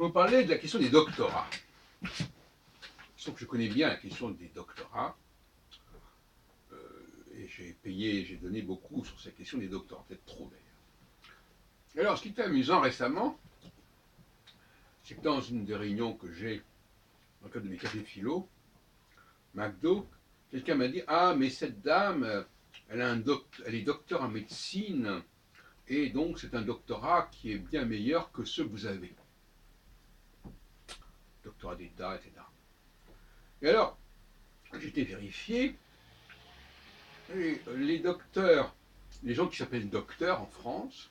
vais vous parler de la question des doctorats. Sauf que je connais bien la question des doctorats. Et j'ai donné beaucoup sur cette question des doctorats, peut-être trop d'ailleurs. Alors, ce qui était amusant récemment, c'est que dans une des réunions que j'ai dans le cadre de mes cafés philo, McDo, quelqu'un m'a dit: Ah, mais cette dame, elle est docteur en médecine, et donc c'est un doctorat qui est bien meilleur que ceux que vous avez. Doctorat d'État, etc. Et alors, j'ai été vérifié, les docteurs, les gens qui s'appellent docteurs en France,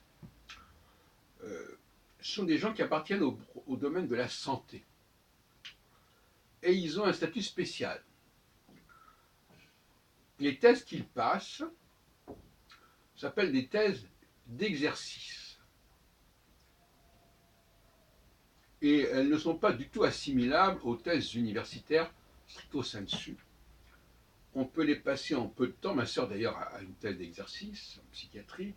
sont des gens qui appartiennent au domaine de la santé. Et ils ont un statut spécial. Les thèses qu'ils passent s'appellent des thèses d'exercice. Et elles ne sont pas du tout assimilables aux thèses universitaires stricto sensu. On peut les passer en peu de temps. Ma sœur d'ailleurs a une thèse d'exercice en psychiatrie.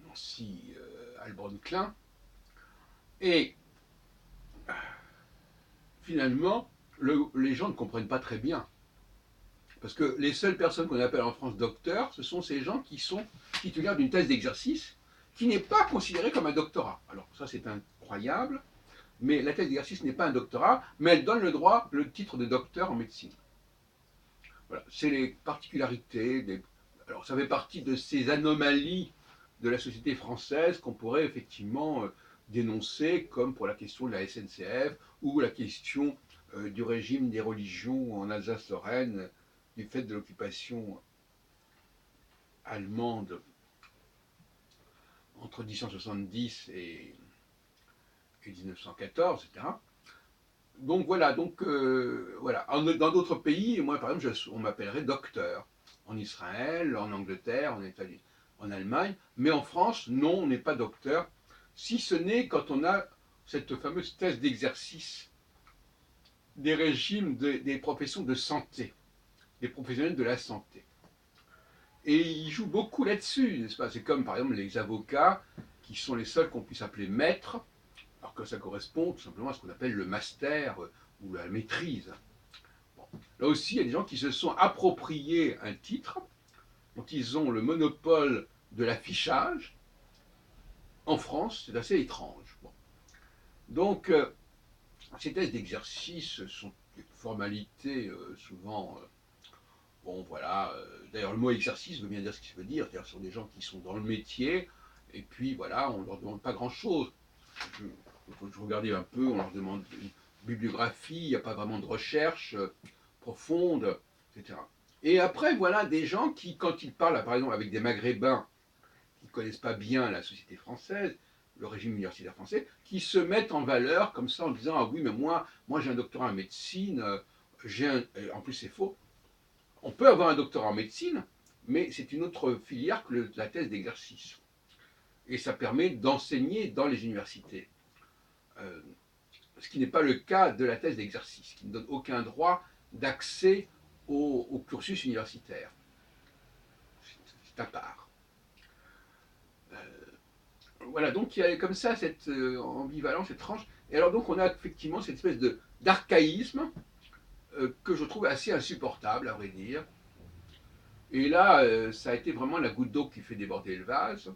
Nancy Albron-Klein. Et finalement, les gens ne comprennent pas très bien. Parce que les seules personnes qu'on appelle en France docteurs, ce sont ces gens qui sont titulaires d'une thèse d'exercice qui n'est pas considérée comme un doctorat. Alors ça c'est incroyable, mais la thèse d'exercice n'est pas un doctorat, mais elle donne le titre de docteur en médecine. Voilà, c'est les particularités. Alors ça fait partie de ces anomalies de la société française qu'on pourrait effectivement dénoncer, comme pour la question de la SNCF ou la question du régime des religions en Alsace-Lorraine du fait de l'occupation allemande entre 1870 et 1914, etc. Donc voilà, voilà. Dans d'autres pays, moi par exemple, on m'appellerait docteur. En Israël, en Angleterre, en Italie, en Allemagne. Mais en France, non, on n'est pas docteur, si ce n'est quand on a cette fameuse thèse d'exercice des régimes des professions de santé, des professionnels de la santé. Et ils jouent beaucoup là-dessus, n'est-ce pas? C'est comme par exemple les avocats, qui sont les seuls qu'on puisse appeler maîtres, alors que ça correspond tout simplement à ce qu'on appelle le master ou la maîtrise. Bon. Là aussi, il y a des gens qui se sont appropriés un titre, dont ils ont le monopole de l'affichage. En France, c'est assez étrange. Bon. Donc, ces thèses d'exercice sont des formalités souvent. Bon, voilà. D'ailleurs, le mot exercice veut bien dire ce qu'il veut dire. C'est-à-dire, ce sont des gens qui sont dans le métier, et puis voilà, on ne leur demande pas grand-chose. Je regardais un peu, on leur demande une bibliographie, il n'y a pas vraiment de recherche profonde, etc. Et après, voilà des gens qui, quand ils parlent, par exemple, avec des Maghrébins qui ne connaissent pas bien la société française, le régime universitaire français, qui se mettent en valeur comme ça en disant: ah oui, mais moi j'ai un doctorat en médecine, en plus c'est faux. On peut avoir un doctorat en médecine, mais c'est une autre filière que la thèse d'exercice. Et ça permet d'enseigner dans les universités. Ce qui n'est pas le cas de la thèse d'exercice, qui ne donne aucun droit d'accès au cursus universitaire. C'est à part. Voilà, donc il y a comme ça cette ambivalence étrange. Et alors donc on a effectivement cette espèce d'archaïsme que je trouve assez insupportable, à vrai dire. Et là, ça a été vraiment la goutte d'eau qui fait déborder le vase.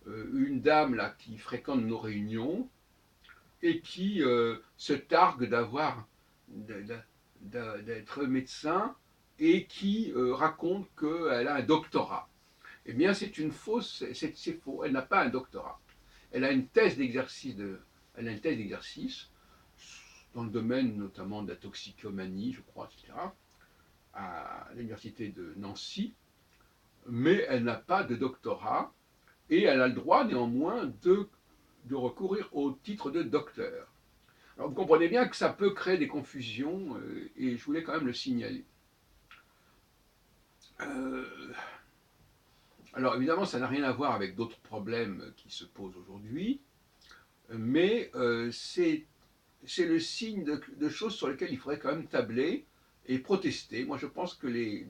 Une dame là qui fréquente nos réunions et qui se targue d'être médecin et qui raconte qu'elle a un doctorat. Eh bien, c'est une fausse, c'est faux. Elle n'a pas un doctorat. Elle a une thèse d'exercice, dans le domaine notamment de la toxicomanie, je crois, etc., à l'université de Nancy, mais elle n'a pas de doctorat et elle a le droit néanmoins de recourir au titre de docteur. Alors vous comprenez bien que ça peut créer des confusions et je voulais quand même le signaler. Euh, alors évidemment, ça n'a rien à voir avec d'autres problèmes qui se posent aujourd'hui, mais c'est le signe de choses sur lesquelles il faudrait quand même tabler et protester. Moi, je pense que les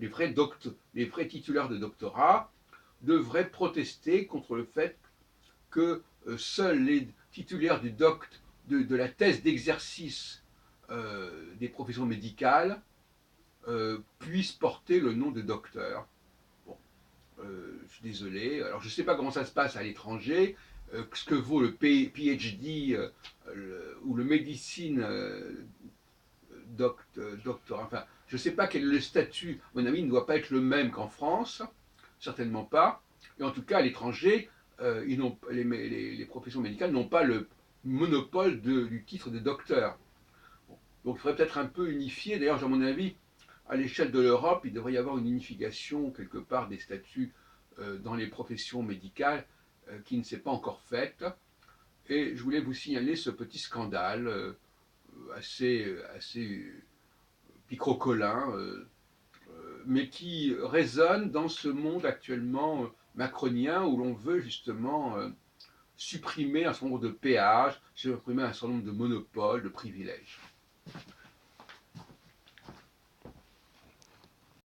vrais titulaires de doctorat devrait protester contre le fait que seuls les titulaires de la thèse d'exercice des professions médicales puissent porter le nom de docteur. Bon, je suis désolé. Alors, je ne sais pas comment ça se passe à l'étranger, ce que vaut le PhD ou le médecine docteur. Enfin, je ne sais pas quel est le statut. À mon avis, il ne doit pas être le même qu'en France, certainement pas. Et en tout cas, à l'étranger, les professions médicales n'ont pas le monopole du titre de docteur. Bon. Donc, il faudrait peut-être un peu unifier. D'ailleurs, à mon avis, à l'échelle de l'Europe, il devrait y avoir une unification quelque part des statuts dans les professions médicales qui ne s'est pas encore faite. Et je voulais vous signaler ce petit scandale assez picrocolin, mais qui résonne dans ce monde actuellement macronien où l'on veut justement supprimer un certain nombre de péages, supprimer un certain nombre de monopoles, de privilèges.